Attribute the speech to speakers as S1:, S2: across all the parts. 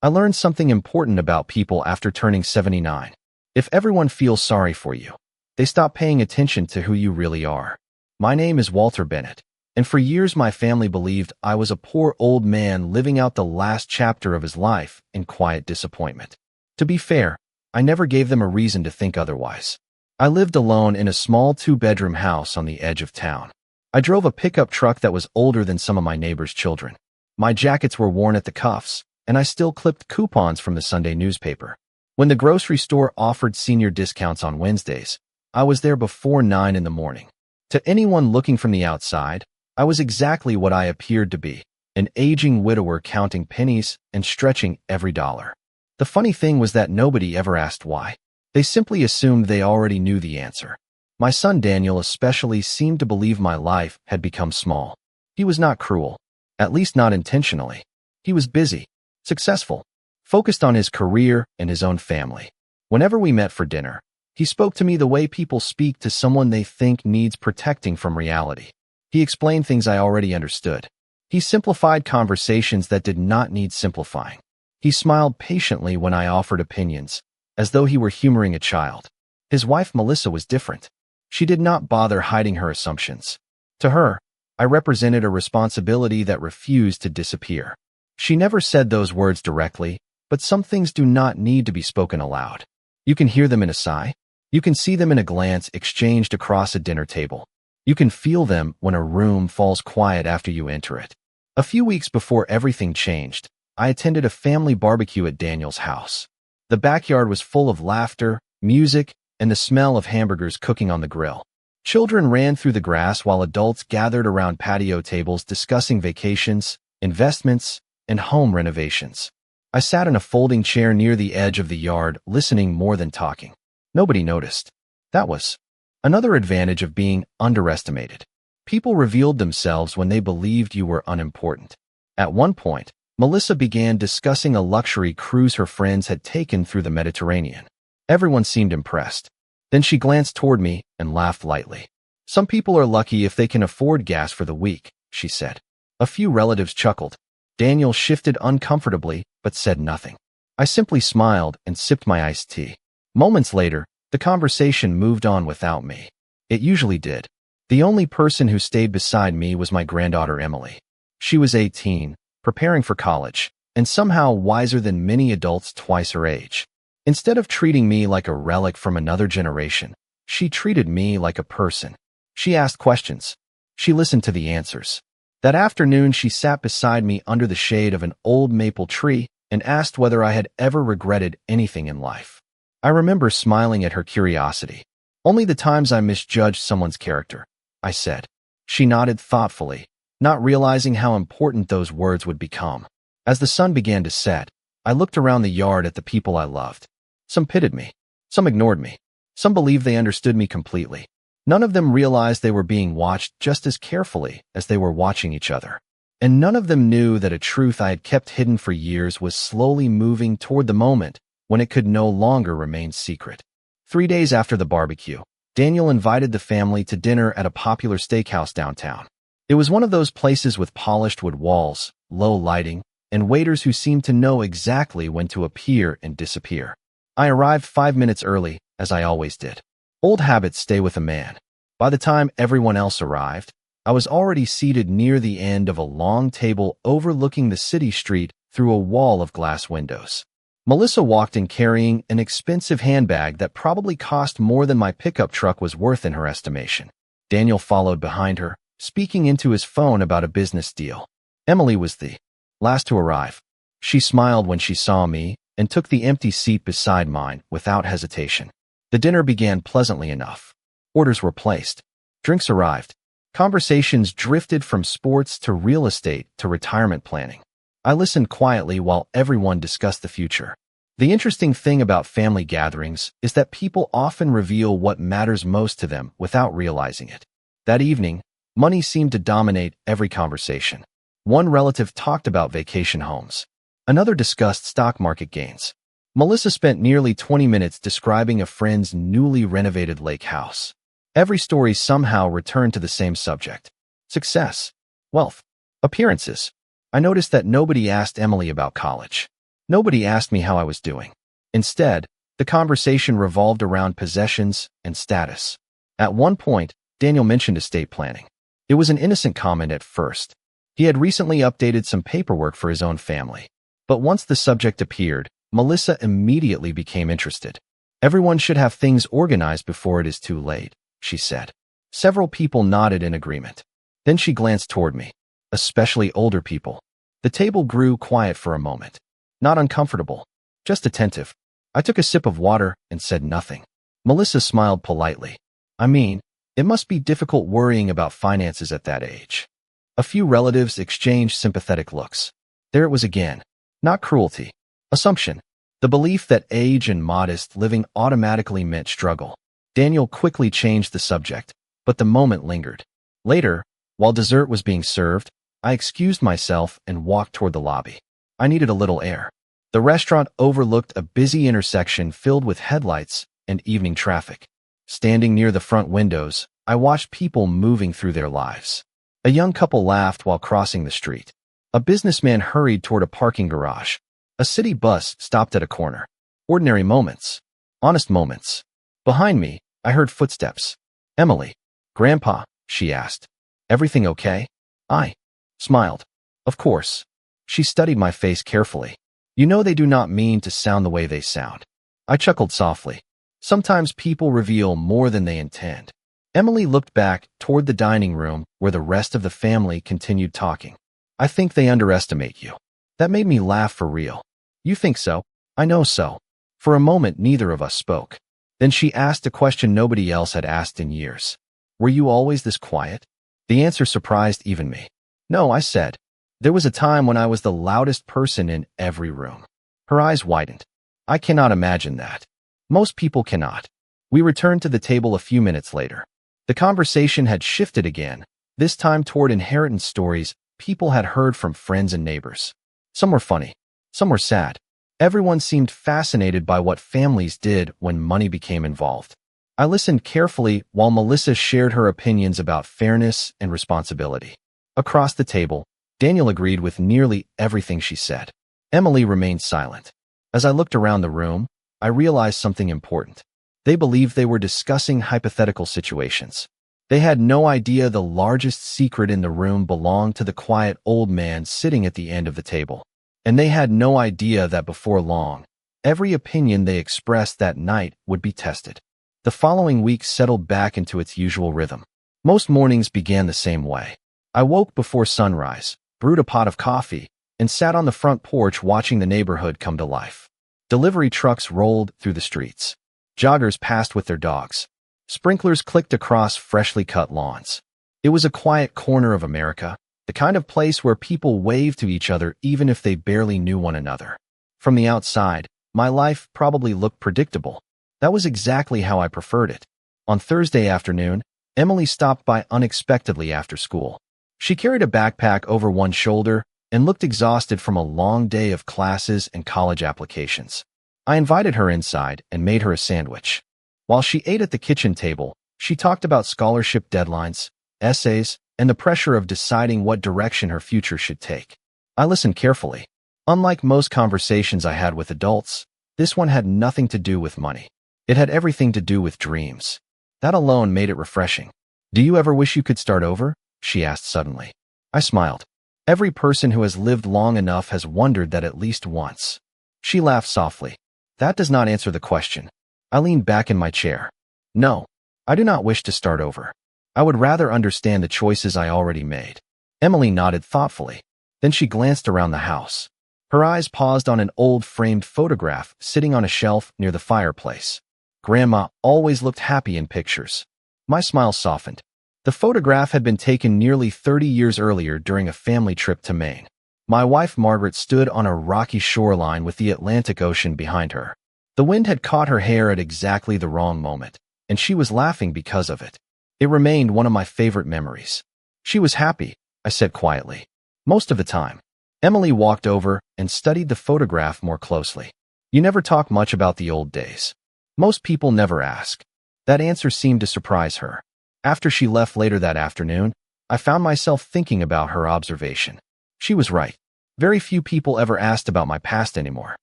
S1: I learned something important about people after turning 79. If everyone feels sorry for you, they stop paying attention to who you really are. My name is Walter Bennett, and for years my family believed I was a poor old man living out the last chapter of his life in quiet disappointment. To be fair, I never gave them a reason to think otherwise. I lived alone in a small 2-bedroom house on the edge of town. I drove a pickup truck that was older than some of my neighbors' children. My jackets were worn at the cuffs, and I still clipped coupons from the Sunday newspaper. When the grocery store offered senior discounts on Wednesdays, I was there before 9 in the morning. To anyone looking from the outside, I was exactly what I appeared to be, an aging widower counting pennies and stretching every dollar. The funny thing was that nobody ever asked why. They simply assumed they already knew the answer. My son Daniel especially seemed to believe my life had become small. He was not cruel, at least not intentionally. He was busy, successful, focused on his career and his own family. Whenever we met for dinner, he spoke to me the way people speak to someone they think needs protecting from reality. He explained things I already understood. He simplified conversations that did not need simplifying. He smiled patiently when I offered opinions, as though he were humoring a child. His wife Melissa was different. She did not bother hiding her assumptions. To her, I represented a responsibility that refused to disappear. She never said those words directly, but some things do not need to be spoken aloud. You can hear them in a sigh. You can see them in a glance exchanged across a dinner table. You can feel them when a room falls quiet after you enter it. A few weeks before everything changed, I attended a family barbecue at Daniel's house. The backyard was full of laughter, music, and the smell of hamburgers cooking on the grill. Children ran through the grass while adults gathered around patio tables discussing vacations, investments, and home renovations. I sat in a folding chair near the edge of the yard, listening more than talking. Nobody noticed. That was another advantage of being underestimated. People revealed themselves when they believed you were unimportant. At one point, Melissa began discussing a luxury cruise her friends had taken through the Mediterranean. Everyone seemed impressed. Then she glanced toward me and laughed lightly. "Some people are lucky if they can afford gas for the week," she said. A few relatives chuckled. Daniel shifted uncomfortably, but said nothing. I simply smiled and sipped my iced tea. Moments later, the conversation moved on without me. It usually did. The only person who stayed beside me was my granddaughter Emily. She was 18, preparing for college, and somehow wiser than many adults twice her age. Instead of treating me like a relic from another generation, she treated me like a person. She asked questions. She listened to the answers. That afternoon, she sat beside me under the shade of an old maple tree and asked whether I had ever regretted anything in life. I remember smiling at her curiosity. "Only the times I misjudged someone's character," I said. She nodded thoughtfully, not realizing how important those words would become. As the sun began to set, I looked around the yard at the people I loved. Some pitied me. Some ignored me. Some believed they understood me completely. None of them realized they were being watched just as carefully as they were watching each other. And none of them knew that a truth I had kept hidden for years was slowly moving toward the moment when it could no longer remain secret. 3 days after the barbecue, Daniel invited the family to dinner at a popular steakhouse downtown. It was one of those places with polished wood walls, low lighting, and waiters who seemed to know exactly when to appear and disappear. I arrived 5 minutes early, as I always did. Old habits stay with a man. By the time everyone else arrived, I was already seated near the end of a long table overlooking the city street through a wall of glass windows. Melissa walked in carrying an expensive handbag that probably cost more than my pickup truck was worth in her estimation. Daniel followed behind her, speaking into his phone about a business deal. Emily was the last to arrive. She smiled when she saw me and took the empty seat beside mine without hesitation. The dinner began pleasantly enough. Orders were placed. Drinks arrived. Conversations drifted from sports to real estate to retirement planning. I listened quietly while everyone discussed the future. The interesting thing about family gatherings is that people often reveal what matters most to them without realizing it. That evening, money seemed to dominate every conversation. One relative talked about vacation homes. Another discussed stock market gains. Melissa spent nearly 20 minutes describing a friend's newly renovated lake house. Every story somehow returned to the same subject: success, wealth, appearances. I noticed that nobody asked Emily about college. Nobody asked me how I was doing. Instead, the conversation revolved around possessions and status. At one point, Daniel mentioned estate planning. It was an innocent comment at first. He had recently updated some paperwork for his own family. But once the subject appeared, Melissa immediately became interested. Everyone should have things organized before it is too late, she said. Several people nodded in agreement. Then she glanced toward me, especially older people. The table grew quiet for a moment. Not uncomfortable, just attentive. I took a sip of water and said nothing. Melissa smiled politely. I mean, it must be difficult worrying about finances at that age. A few relatives exchanged sympathetic looks. There it was again. Not cruelty. Assumption. The belief that age and modest living automatically meant struggle. Daniel quickly changed the subject, but the moment lingered. Later, while dessert was being served, I excused myself and walked toward the lobby. I needed a little air. The restaurant overlooked a busy intersection filled with headlights and evening traffic. Standing near the front windows, I watched people moving through their lives. A young couple laughed while crossing the street. A businessman hurried toward a parking garage. A city bus stopped at a corner. Ordinary moments. Honest moments. Behind me, I heard footsteps. Emily. Grandpa, she asked. Everything okay? I smiled. Of course. She studied my face carefully. You know they do not mean to sound the way they sound. I chuckled softly. Sometimes people reveal more than they intend. Emily looked back toward the dining room where the rest of the family continued talking. I think they underestimate you. That made me laugh for real. You think so? I know so. For a moment, neither of us spoke. Then she asked a question nobody else had asked in years. Were you always this quiet? The answer surprised even me. No, I said. There was a time when I was the loudest person in every room. Her eyes widened. I cannot imagine that. Most people cannot. We returned to the table a few minutes later. The conversation had shifted again, this time toward inheritance stories people had heard from friends and neighbors. Some were funny. Some were sad. Everyone seemed fascinated by what families did when money became involved. I listened carefully while Melissa shared her opinions about fairness and responsibility. Across the table, Daniel agreed with nearly everything she said. Emily remained silent. As I looked around the room, I realized something important. They believed they were discussing hypothetical situations. They had no idea the largest secret in the room belonged to the quiet old man sitting at the end of the table. And they had no idea that before long, every opinion they expressed that night would be tested. The following week settled back into its usual rhythm. Most mornings began the same way. I woke before sunrise, brewed a pot of coffee, and sat on the front porch watching the neighborhood come to life. Delivery trucks rolled through the streets. Joggers passed with their dogs. Sprinklers clicked across freshly cut lawns. It was a quiet corner of America, the kind of place where people waved to each other even if they barely knew one another. From the outside, my life probably looked predictable. That was exactly how I preferred it. On Thursday afternoon, Emily stopped by unexpectedly after school. She carried a backpack over one shoulder and looked exhausted from a long day of classes and college applications. I invited her inside and made her a sandwich. While she ate at the kitchen table, she talked about scholarship deadlines, essays, and the pressure of deciding what direction her future should take. I listened carefully. Unlike most conversations I had with adults, this one had nothing to do with money. It had everything to do with dreams. That alone made it refreshing. Do you ever wish you could start over? She asked suddenly. I smiled. Every person who has lived long enough has wondered that at least once. She laughed softly. That does not answer the question. I leaned back in my chair. No, I do not wish to start over. I would rather understand the choices I already made. Emily nodded thoughtfully. Then she glanced around the house. Her eyes paused on an old framed photograph sitting on a shelf near the fireplace. Grandma always looked happy in pictures. My smile softened. The photograph had been taken nearly 30 years earlier during a family trip to Maine. My wife Margaret stood on a rocky shoreline with the Atlantic Ocean behind her. The wind had caught her hair at exactly the wrong moment, and she was laughing because of it. It remained one of my favorite memories. She was happy, I said quietly. Most of the time. Emily walked over and studied the photograph more closely. You never talk much about the old days. Most people never ask. That answer seemed to surprise her. After she left later that afternoon, I found myself thinking about her observation. She was right. Very few people ever asked about my past anymore.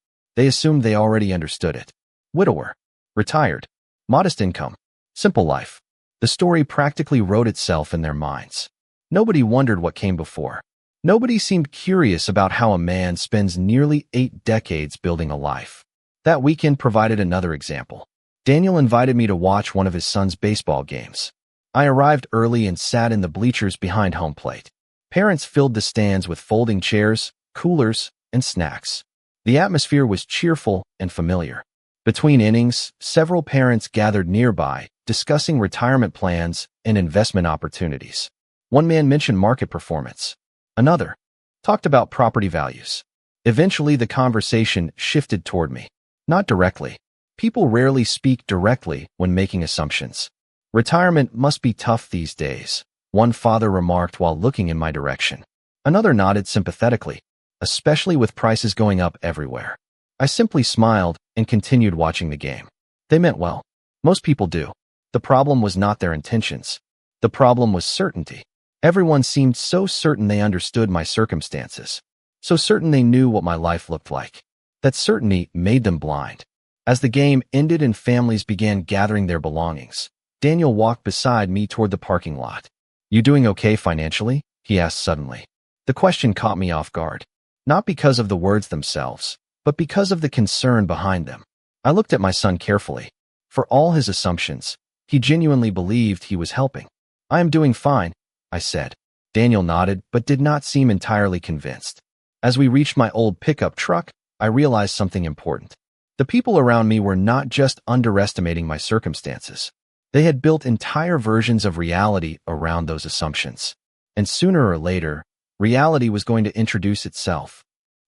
S1: They assumed they already understood it. Widower. Retired. Modest income. Simple life. The story practically wrote itself in their minds. Nobody wondered what came before. Nobody seemed curious about how a man spends nearly 8 decades building a life. That weekend provided another example. Daniel invited me to watch one of his son's baseball games. I arrived early and sat in the bleachers behind home plate. Parents filled the stands with folding chairs, coolers, and snacks. The atmosphere was cheerful and familiar. Between innings, several parents gathered nearby, discussing retirement plans and investment opportunities. One man mentioned market performance. Another talked about property values. Eventually, the conversation shifted toward me. Not directly. People rarely speak directly when making assumptions. Retirement must be tough these days, one father remarked while looking in my direction. Another nodded sympathetically, especially with prices going up everywhere. I simply smiled and continued watching the game. They meant well. Most people do. The problem was not their intentions. The problem was certainty. Everyone seemed so certain they understood my circumstances, so certain they knew what my life looked like. That certainty made them blind. As the game ended and families began gathering their belongings, Daniel walked beside me toward the parking lot. "You doing okay financially?" he asked suddenly. The question caught me off guard, not because of the words themselves, but because of the concern behind them. I looked at my son carefully. For all his assumptions, he genuinely believed he was helping. "I am doing fine," I said. Daniel nodded, but did not seem entirely convinced. As we reached my old pickup truck, I realized something important. The people around me were not just underestimating my circumstances. They had built entire versions of reality around those assumptions. And sooner or later, reality was going to introduce itself.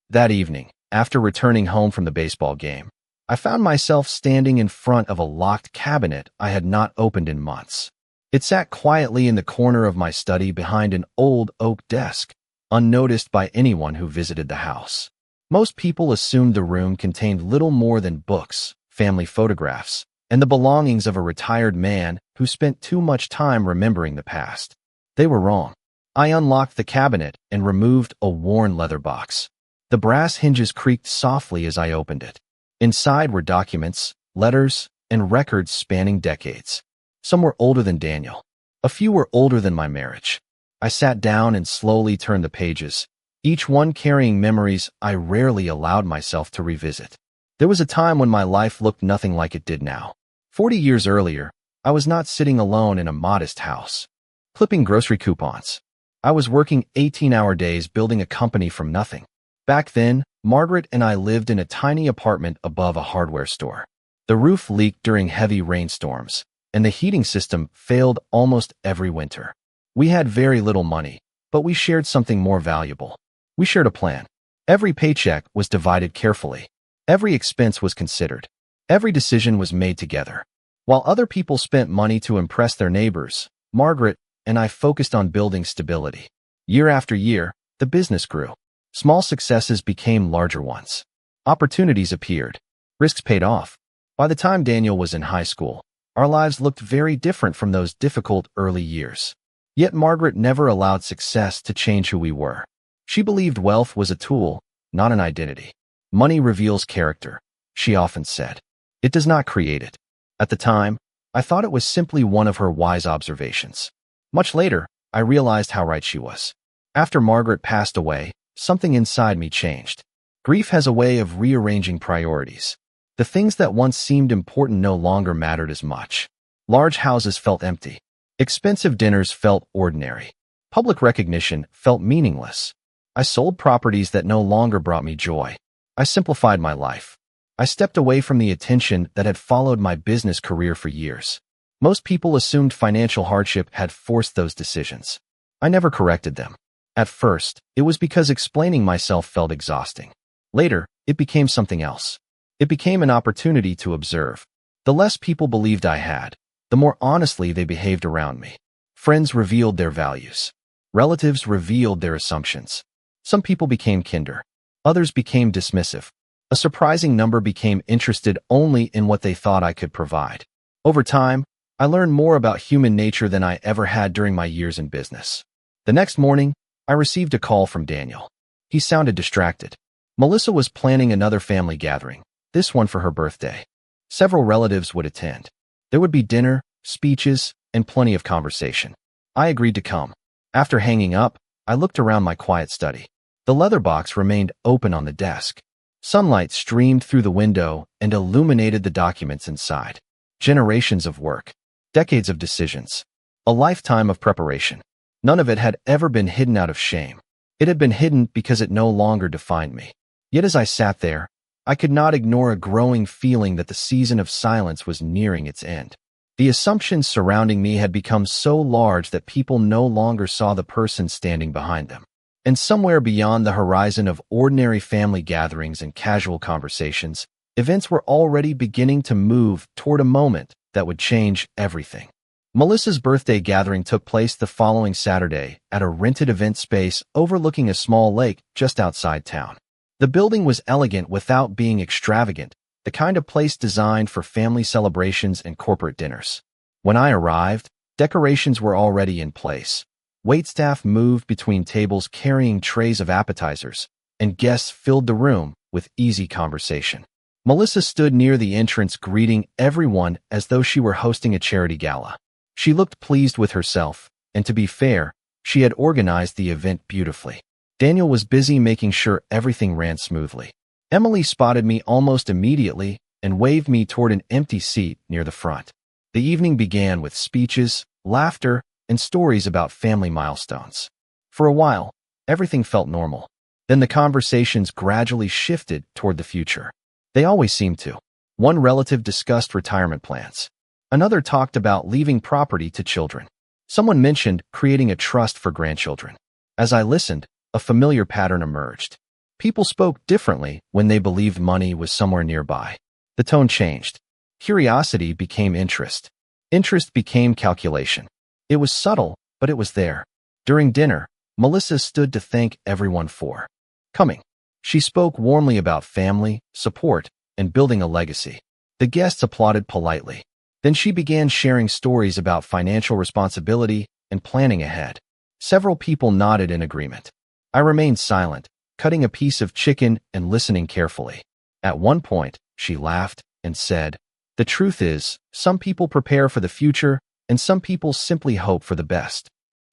S1: That evening, after returning home from the baseball game, I found myself standing in front of a locked cabinet I had not opened in months. It sat quietly in the corner of my study behind an old oak desk, unnoticed by anyone who visited the house. Most people assumed the room contained little more than books, family photographs, and the belongings of a retired man who spent too much time remembering the past. They were wrong. I unlocked the cabinet and removed a worn leather box. The brass hinges creaked softly as I opened it. Inside were documents, letters, and records spanning decades. Some were older than Daniel. A few were older than my marriage. I sat down and slowly turned the pages, each one carrying memories I rarely allowed myself to revisit. There was a time when my life looked nothing like it did now. 40 years earlier, I was not sitting alone in a modest house, clipping grocery coupons. I was working 18-hour days building a company from nothing. Back then, Margaret and I lived in a tiny apartment above a hardware store. The roof leaked during heavy rainstorms, and the heating system failed almost every winter. We had very little money, but we shared something more valuable. We shared a plan. Every paycheck was divided carefully. Every expense was considered. Every decision was made together. While other people spent money to impress their neighbors, Margaret and I focused on building stability. Year after year, the business grew. Small successes became larger ones. Opportunities appeared. Risks paid off. By the time Daniel was in high school, our lives looked very different from those difficult early years. Yet Margaret never allowed success to change who we were. She believed wealth was a tool, not an identity. "Money reveals character," she often said. It does not create it. At the time, I thought it was simply one of her wise observations. Much later, I realized how right she was. After Margaret passed away, something inside me changed. Grief has a way of rearranging priorities. The things that once seemed important no longer mattered as much. Large houses felt empty. Expensive dinners felt ordinary. Public recognition felt meaningless. I sold properties that no longer brought me joy. I simplified my life. I stepped away from the attention that had followed my business career for years. Most people assumed financial hardship had forced those decisions. I never corrected them. At first, it was because explaining myself felt exhausting. Later, it became something else. It became an opportunity to observe. The less people believed I had, the more honestly they behaved around me. Friends revealed their values. Relatives revealed their assumptions. Some people became kinder. Others became dismissive. A surprising number became interested only in what they thought I could provide. Over time, I learned more about human nature than I ever had during my years in business. The next morning, I received a call from Daniel. He sounded distracted. Melissa was planning another family gathering, this one for her birthday. Several relatives would attend. There would be dinner, speeches, and plenty of conversation. I agreed to come. After hanging up, I looked around my quiet study. The leather box remained open on the desk. Sunlight streamed through the window and illuminated the documents inside. Generations of work, decades of decisions, a lifetime of preparation. None of it had ever been hidden out of shame. It had been hidden because it no longer defined me. Yet as I sat there, I could not ignore a growing feeling that the season of silence was nearing its end. The assumptions surrounding me had become so large that people no longer saw the person standing behind them. And somewhere beyond the horizon of ordinary family gatherings and casual conversations, events were already beginning to move toward a moment that would change everything. Melissa's birthday gathering took place the following Saturday at a rented event space overlooking a small lake just outside town. The building was elegant without being extravagant, the kind of place designed for family celebrations and corporate dinners. When I arrived, decorations were already in place. Waitstaff moved between tables carrying trays of appetizers, and guests filled the room with easy conversation. Melissa stood near the entrance greeting everyone as though she were hosting a charity gala. She looked pleased with herself, and to be fair, she had organized the event beautifully. Daniel was busy making sure everything ran smoothly. Emily spotted me almost immediately and waved me toward an empty seat near the front. The evening began with speeches, laughter, and stories about family milestones. For a while, everything felt normal. Then the conversations gradually shifted toward the future. They always seemed to. One relative discussed retirement plans. Another talked about leaving property to children. Someone mentioned creating a trust for grandchildren. As I listened, a familiar pattern emerged. People spoke differently when they believed money was somewhere nearby. The tone changed. Curiosity became interest. Interest became calculation. It was subtle, but it was there. During dinner, Melissa stood to thank everyone for coming. She spoke warmly about family, support, and building a legacy. The guests applauded politely. Then she began sharing stories about financial responsibility and planning ahead. Several people nodded in agreement. I remained silent, cutting a piece of chicken and listening carefully. At one point, she laughed and said, "The truth is, some people prepare for the future, and some people simply hope for the best."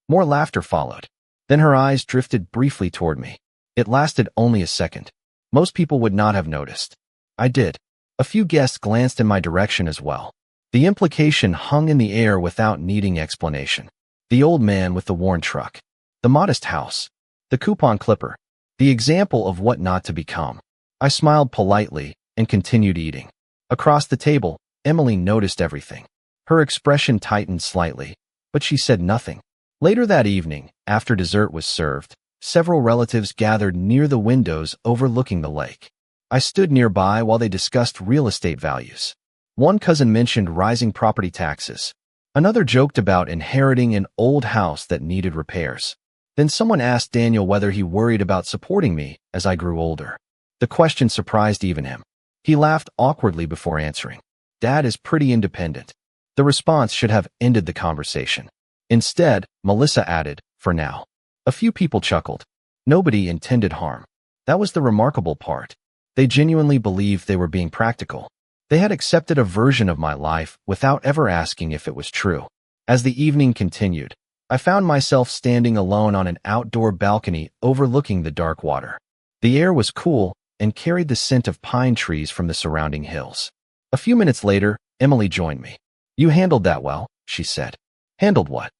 S1: More laughter followed. Then her eyes drifted briefly toward me. It lasted only a second. Most people would not have noticed. I did. A few guests glanced in my direction as well. The implication hung in the air without needing explanation. The old man with the worn truck. The modest house. The coupon clipper. The example of what not to become. I smiled politely and continued eating. Across the table, Emily noticed everything. Her expression tightened slightly, but she said nothing. Later that evening, after dessert was served, several relatives gathered near the windows overlooking the lake. I stood nearby while they discussed real estate values. One cousin mentioned rising property taxes. Another joked about inheriting an old house that needed repairs. Then someone asked Daniel whether he worried about supporting me as I grew older. The question surprised even him. He laughed awkwardly before answering. "Dad is pretty independent." The response should have ended the conversation. Instead, Melissa added, "For now." A few people chuckled. Nobody intended harm. That was the remarkable part. They genuinely believed they were being practical. They had accepted a version of my life without ever asking if it was true. As the evening continued, I found myself standing alone on an outdoor balcony overlooking the dark water. The air was cool and carried the scent of pine trees from the surrounding hills. A few minutes later, Emily joined me. "You handled that well," she said. "Handled what?"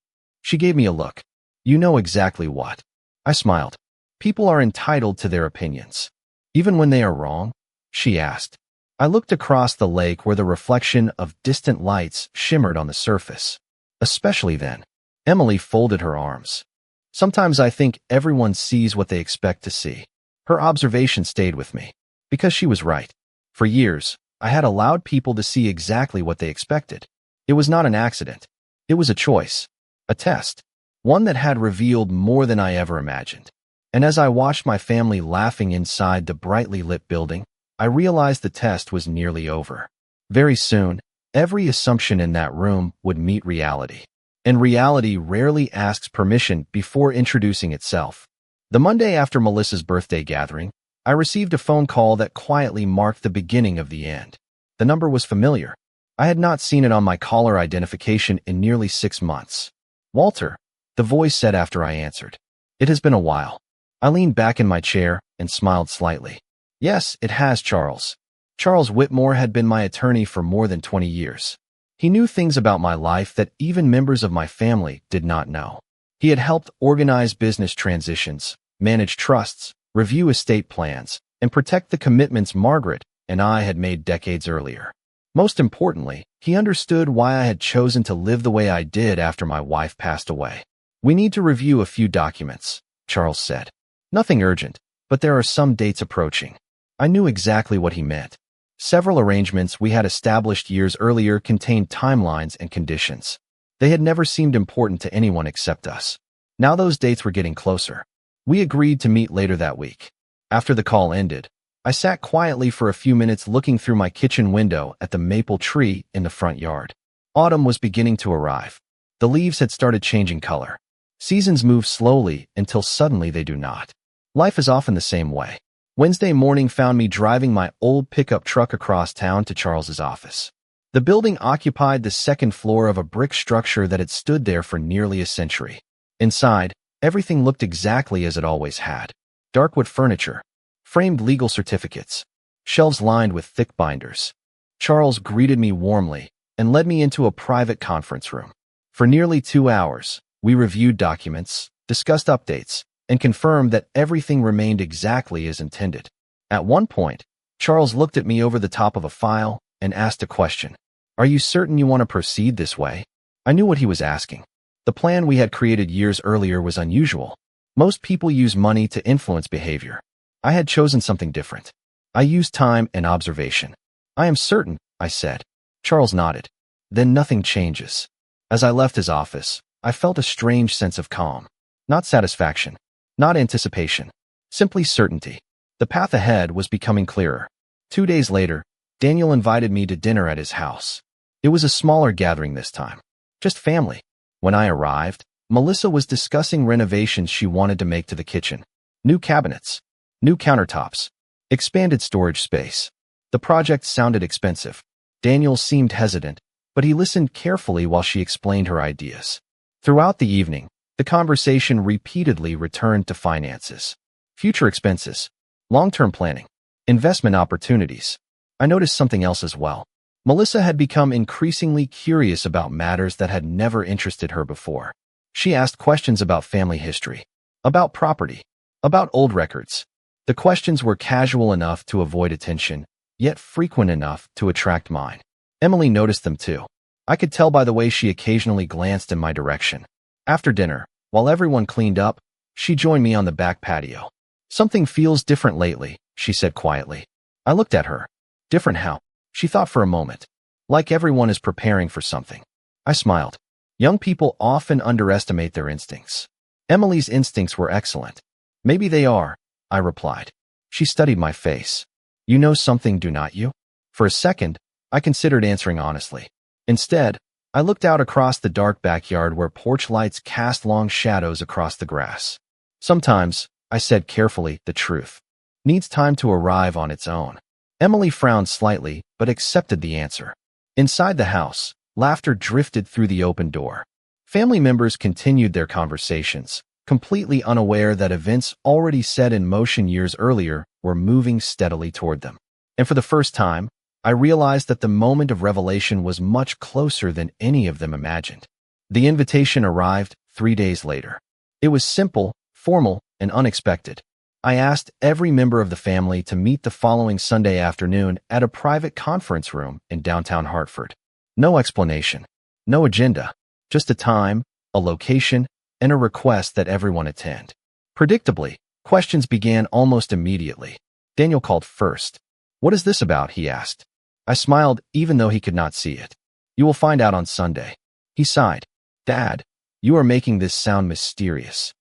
S1: She gave me a look. "You know exactly what." I smiled. "People are entitled to their opinions. Even when they are wrong?" she asked. I looked across the lake where the reflection of distant lights shimmered on the surface. Especially then. Emily folded her arms. "Sometimes I think everyone sees what they expect to see." Her observation stayed with me. Because she was right. For years, I had allowed people to see exactly what they expected. It was not an accident. It was a choice. A test. One that had revealed more than I ever imagined. And as I watched my family laughing inside the brightly lit building, I realized the test was nearly over. Very soon, every assumption in that room would meet reality. And reality rarely asks permission before introducing itself. The Monday after Melissa's birthday gathering, I received a phone call that quietly marked the beginning of the end. The number was familiar. I had not seen it on my caller identification in nearly 6 months. Walter, the voice said after I answered. It has been a while. I leaned back in my chair and smiled slightly. Yes, it has, Charles. Charles Whitmore had been my attorney for more than 20 years. He knew things about my life that even members of my family did not know. He had helped organize business transitions, manage trusts, review estate plans, and protect the commitments Margaret and I had made decades earlier. Most importantly, he understood why I had chosen to live the way I did after my wife passed away. We need to review a few documents, Charles said. Nothing urgent, but there are some dates approaching. I knew exactly what he meant. Several arrangements we had established years earlier contained timelines and conditions. They had never seemed important to anyone except us. Now those dates were getting closer. We agreed to meet later that week. After the call ended, I sat quietly for a few minutes looking through my kitchen window at the maple tree in the front yard. Autumn was beginning to arrive. The leaves had started changing color. Seasons move slowly until suddenly they do not. Life is often the same way. Wednesday morning found me driving my old pickup truck across town to Charles's office. The building occupied the second floor of a brick structure that had stood there for nearly a century. Inside, everything looked exactly as it always had. Dark wood furniture, framed legal certificates, shelves lined with thick binders. Charles greeted me warmly and led me into a private conference room. For nearly 2 hours, we reviewed documents, discussed updates, and confirmed that everything remained exactly as intended. At one point, Charles looked at me over the top of a file and asked a question. Are you certain you want to proceed this way? I knew what he was asking. The plan we had created years earlier was unusual. Most people use money to influence behavior. I had chosen something different. I used time and observation. I am certain, I said. Charles nodded. Then nothing changes. As I left his office, I felt a strange sense of calm. Not satisfaction. Not anticipation. Simply certainty. The path ahead was becoming clearer. 2 days later, Daniel invited me to dinner at his house. It was a smaller gathering this time. Just family. When I arrived, Melissa was discussing renovations she wanted to make to the kitchen. New cabinets. New countertops. Expanded storage space. The project sounded expensive. Daniel seemed hesitant, but he listened carefully while she explained her ideas. Throughout the evening, the conversation repeatedly returned to finances, future expenses, long-term planning, investment opportunities. I noticed something else as well. Melissa had become increasingly curious about matters that had never interested her before. She asked questions about family history, about property, about old records. The questions were casual enough to avoid attention, yet frequent enough to attract mine. Emily noticed them too. I could tell by the way she occasionally glanced in my direction. After dinner, while everyone cleaned up, she joined me on the back patio. Something feels different lately, she said quietly. I looked at her. Different how? She thought for a moment. Like everyone is preparing for something. I smiled. Young people often underestimate their instincts. Emily's instincts were excellent. Maybe they are, I replied. She studied my face. You know something, do not you? For a second, I considered answering honestly. Instead, I looked out across the dark backyard where porch lights cast long shadows across the grass. Sometimes, I said carefully, the truth needs time to arrive on its own. Emily frowned slightly, but accepted the answer. Inside the house, laughter drifted through the open door. Family members continued their conversations, completely unaware that events already set in motion years earlier were moving steadily toward them. And for the first time, I realized that the moment of revelation was much closer than any of them imagined. The invitation arrived 3 days later. It was simple, formal, and unexpected. I asked every member of the family to meet the following Sunday afternoon at a private conference room in downtown Hartford. No explanation, no agenda, just a time, a location, and a request that everyone attend. Predictably, questions began almost immediately. Daniel called first. What is this about? He asked. I smiled even though he could not see it. You will find out on Sunday. He sighed. Dad, you are making this sound mysterious.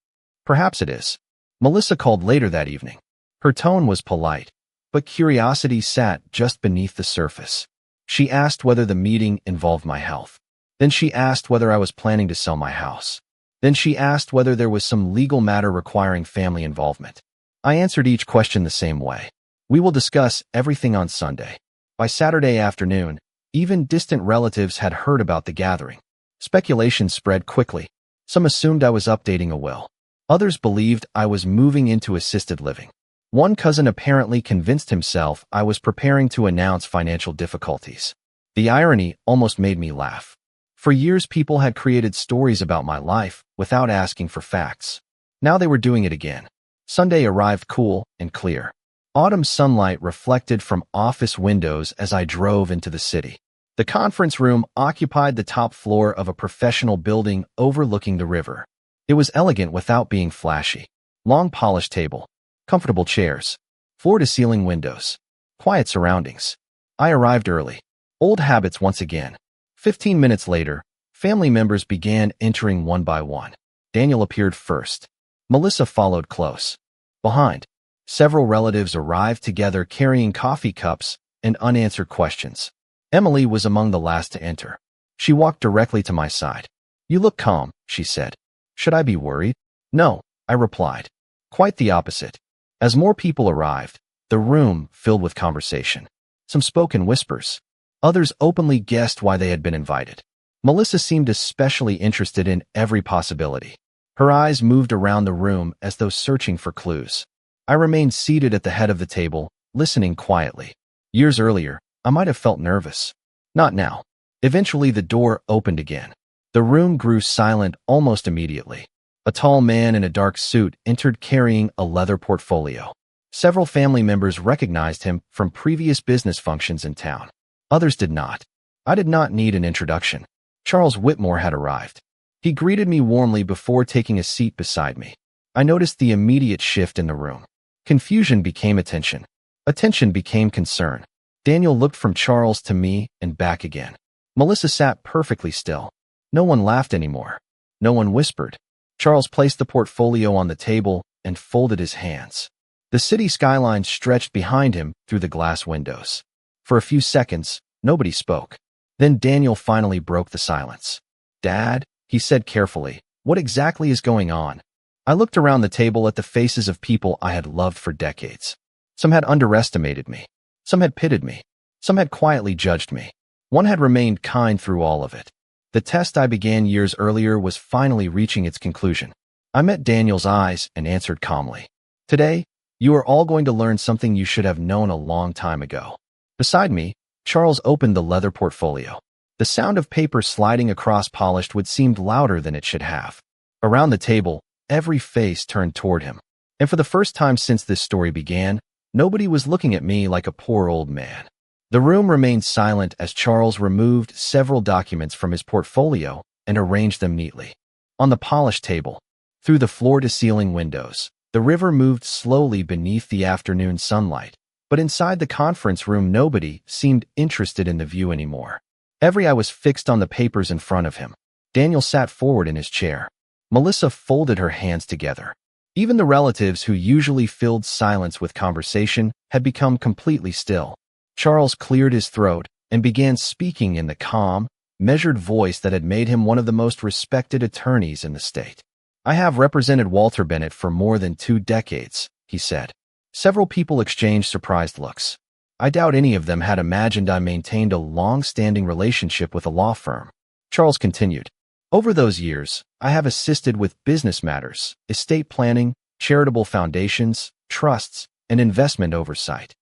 S1: Perhaps it is. Melissa called later that evening. Her tone was polite, but curiosity sat just beneath the surface. She asked whether the meeting involved my health. Then she asked whether I was planning to sell my house. Then she asked whether there was some legal matter requiring family involvement. I answered each question the same way. We will discuss everything on Sunday. By Saturday afternoon, even distant relatives had heard about the gathering. Speculation spread quickly. Some assumed I was updating a will. Others believed I was moving into assisted living. One cousin apparently convinced himself I was preparing to announce financial difficulties. The irony almost made me laugh. For years, people had created stories about my life without asking for facts. Now they were doing it again. Sunday arrived cool and clear. Autumn sunlight reflected from office windows as I drove into the city. The conference room occupied the top floor of a professional building overlooking the river. It was elegant without being flashy. Long polished table, comfortable chairs, floor-to-ceiling windows, quiet surroundings. I arrived early. Old habits once again. 15 minutes later, family members began entering one by one. Daniel appeared first. Melissa followed close. Behind, several relatives arrived together carrying coffee cups and unanswered questions. Emily was among the last to enter. She walked directly to my side. "You look calm," she said. "Should I be worried?" "No," I replied. Quite the opposite. As more people arrived, the room filled with conversation. Some spoke in whispers. Others openly guessed why they had been invited. Melissa seemed especially interested in every possibility. Her eyes moved around the room as though searching for clues. I remained seated at the head of the table, listening quietly. Years earlier, I might have felt nervous. Not now. Eventually, the door opened again. The room grew silent almost immediately. A tall man in a dark suit entered carrying a leather portfolio. Several family members recognized him from previous business functions in town. Others did not. I did not need an introduction. Charles Whitmore had arrived. He greeted me warmly before taking a seat beside me. I noticed the immediate shift in the room. Confusion became attention. Attention became concern. Daniel looked from Charles to me and back again. Melissa sat perfectly still. No one laughed anymore. No one whispered. Charles placed the portfolio on the table and folded his hands. The city skyline stretched behind him through the glass windows. For a few seconds, nobody spoke. Then Daniel finally broke the silence. "Dad," he said carefully, "what exactly is going on?" I looked around the table at the faces of people I had loved for decades. Some had underestimated me. Some had pitied me. Some had quietly judged me. One had remained kind through all of it. The test I began years earlier was finally reaching its conclusion. I met Daniel's eyes and answered calmly. "Today, you are all going to learn something you should have known a long time ago." Beside me, Charles opened the leather portfolio. The sound of paper sliding across polished wood seemed louder than it should have. Around the table, every face turned toward him. And for the first time since this story began, nobody was looking at me like a poor old man. The room remained silent as Charles removed several documents from his portfolio and arranged them neatly. On the polished table, through the floor-to-ceiling windows, the river moved slowly beneath the afternoon sunlight. But inside the conference room, nobody seemed interested in the view anymore. Every eye was fixed on the papers in front of him. Daniel sat forward in his chair. Melissa folded her hands together. Even the relatives who usually filled silence with conversation had become completely still. Charles cleared his throat and began speaking in the calm, measured voice that had made him one of the most respected attorneys in the state. "I have represented Walter Bennett for more than 2 decades, he said. Several people exchanged surprised looks. I doubt any of them had imagined I maintained a long-standing relationship with a law firm. Charles continued. "Over those years, I have assisted with business matters, estate planning, charitable foundations, trusts, and investment oversight."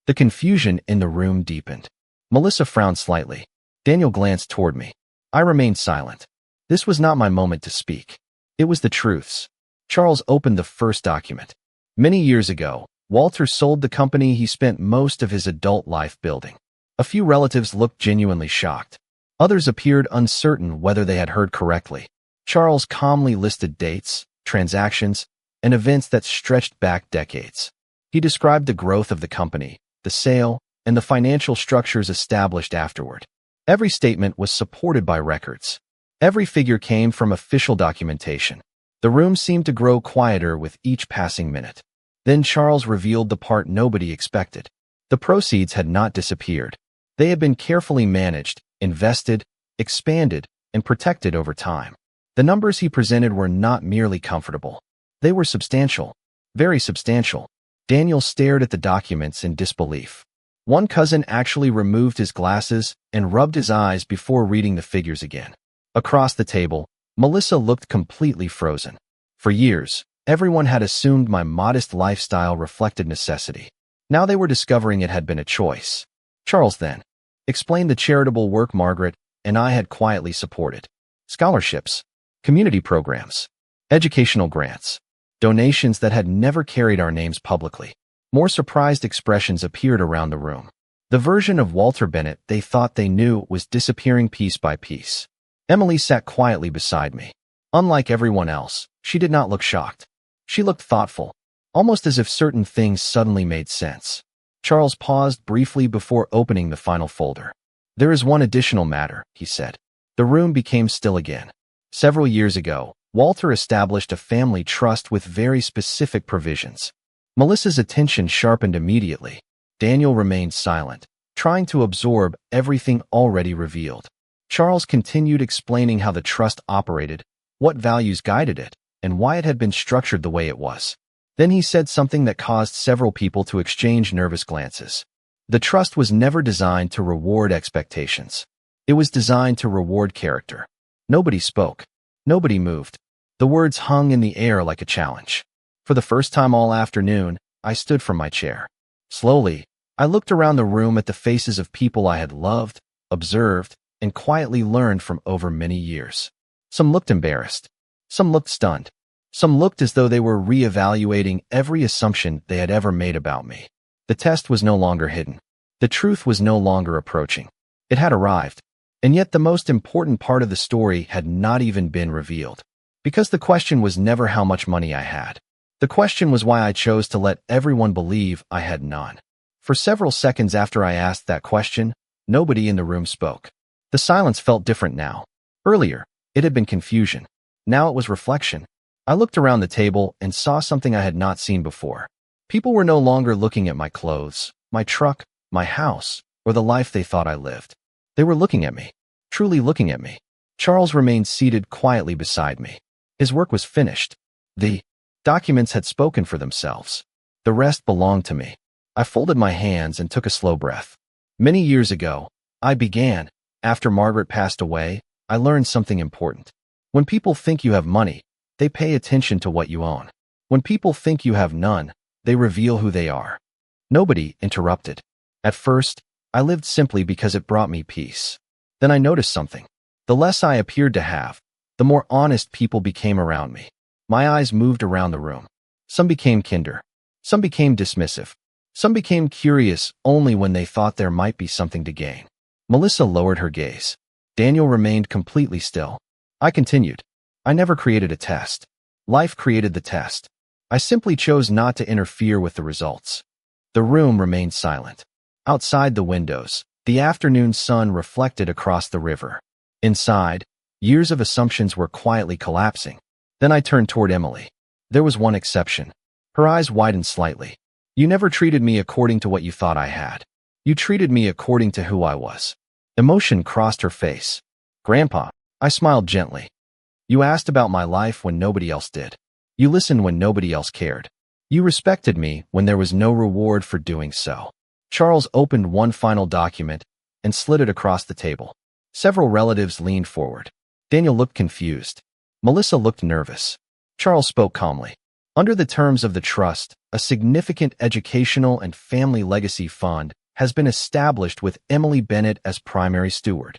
S1: The confusion in the room deepened. Melissa frowned slightly. Daniel glanced toward me. I remained silent. This was not my moment to speak. It was the truth's. Charles opened the first document. Many years ago, Walter sold the company he spent most of his adult life building. A few relatives looked genuinely shocked. Others appeared uncertain whether they had heard correctly. Charles calmly listed dates, transactions, and events that stretched back decades. He described the growth of the company, the sale, and the financial structures established afterward. Every statement was supported by records. Every figure came from official documentation. The room seemed to grow quieter with each passing minute. Then Charles revealed the part nobody expected. The proceeds had not disappeared. They had been carefully managed, invested, expanded, and protected over time. The numbers he presented were not merely comfortable. They were substantial, very substantial. Daniel stared at the documents in disbelief. One cousin actually removed his glasses and rubbed his eyes before reading the figures again. Across the table, Melissa looked completely frozen. For years, everyone had assumed my modest lifestyle reflected necessity. Now they were discovering it had been a choice. Charles then explained the charitable work Margaret and I had quietly supported. Scholarships, community programs, educational grants, donations that had never carried our names publicly. More surprised expressions appeared around the room. The version of Walter Bennett they thought they knew was disappearing piece by piece. Emily sat quietly beside me. Unlike everyone else, she did not look shocked. She looked thoughtful, almost as if certain things suddenly made sense. Charles paused briefly before opening the final folder. "There is one additional matter," he said. The room became still again. Several years ago, Walter established a family trust with very specific provisions. Melissa's attention sharpened immediately. Daniel remained silent, trying to absorb everything already revealed. Charles continued explaining how the trust operated, what values guided it, and why it had been structured the way it was. Then he said something that caused several people to exchange nervous glances. The trust was never designed to reward expectations. It was designed to reward character. Nobody spoke. Nobody moved. The words hung in the air like a challenge. For the first time all afternoon, I stood from my chair. Slowly, I looked around the room at the faces of people I had loved, observed, and quietly learned from over many years. Some looked embarrassed. Some looked stunned. Some looked as though they were reevaluating every assumption they had ever made about me. The test was no longer hidden. The truth was no longer approaching. It had arrived. And yet the most important part of the story had not even been revealed. Because the question was never how much money I had. The question was why I chose to let everyone believe I had none. For several seconds after I asked that question, nobody in the room spoke. The silence felt different now. Earlier, it had been confusion. Now it was reflection. I looked around the table and saw something I had not seen before. People were no longer looking at my clothes, my truck, my house, or the life they thought I lived. They were looking at me, truly looking at me. Charles remained seated quietly beside me. His work was finished. The documents had spoken for themselves. The rest belonged to me. I folded my hands and took a slow breath. Many years ago, I began. After Margaret passed away, I learned something important. When people think you have money, they pay attention to what you own. When people think you have none, they reveal who they are. Nobody interrupted. At first, I lived simply because it brought me peace. Then I noticed something. The less I appeared to have, the more honest people became around me. My eyes moved around the room. Some became kinder. Some became dismissive. Some became curious only when they thought there might be something to gain. Melissa lowered her gaze. Daniel remained completely still. I continued. I never created a test. Life created the test. I simply chose not to interfere with the results. The room remained silent. Outside the windows, the afternoon sun reflected across the river. Inside, years of assumptions were quietly collapsing. Then I turned toward Emily. There was one exception. Her eyes widened slightly. You never treated me according to what you thought I had. You treated me according to who I was. Emotion crossed her face. Grandpa, I smiled gently. You asked about my life when nobody else did. You listened when nobody else cared. You respected me when there was no reward for doing so. Charles opened one final document and slid it across the table. Several relatives leaned forward. Daniel looked confused. Melissa looked nervous. Charles spoke calmly. Under the terms of the trust, a significant educational and family legacy fund has been established with Emily Bennett as primary steward.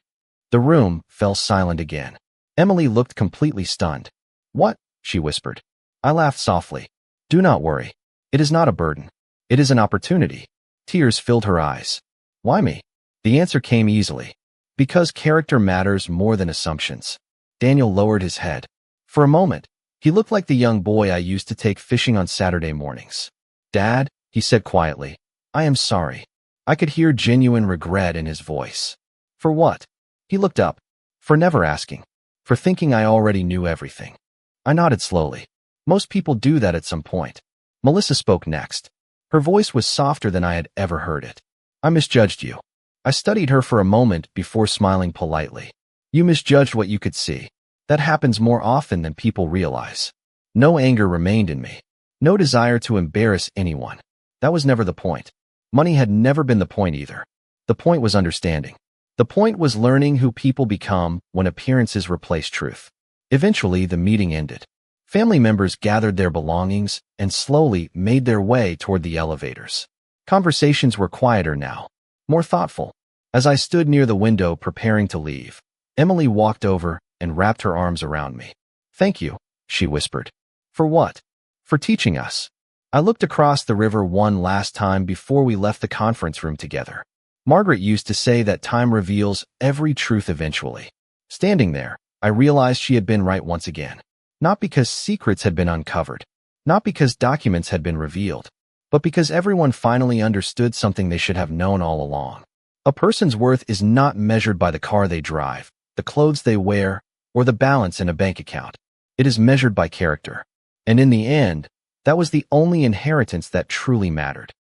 S1: The room fell silent again. Emily looked completely stunned. What? She whispered. I laughed softly. Do not worry. It is not a burden. It is an opportunity. Tears filled her eyes. Why me? The answer came easily. Because character matters more than assumptions. Daniel lowered his head. For a moment, he looked like the young boy I used to take fishing on Saturday mornings. Dad, he said quietly, I am sorry. I could hear genuine regret in his voice. For what? He looked up. For never asking. For thinking I already knew everything. I nodded slowly. Most people do that at some point. Melissa spoke next. Her voice was softer than I had ever heard it. I misjudged you. I studied her for a moment before smiling politely. You misjudged what you could see. That happens more often than people realize. No anger remained in me. No desire to embarrass anyone. That was never the point. Money had never been the point either. The point was understanding. The point was learning who people become when appearances replace truth. Eventually, the meeting ended. Family members gathered their belongings and slowly made their way toward the elevators. Conversations were quieter now, more thoughtful. As I stood near the window preparing to leave, Emily walked over and wrapped her arms around me. "Thank you," she whispered. "For what?" "For teaching us." I looked across the river one last time before we left the conference room together. Margaret used to say that time reveals every truth eventually. Standing there, I realized she had been right once again. Not because secrets had been uncovered, not because documents had been revealed, but because everyone finally understood something they should have known all along. A person's worth is not measured by the car they drive, the clothes they wear, or the balance in a bank account. It is measured by character. And in the end, that was the only inheritance that truly mattered.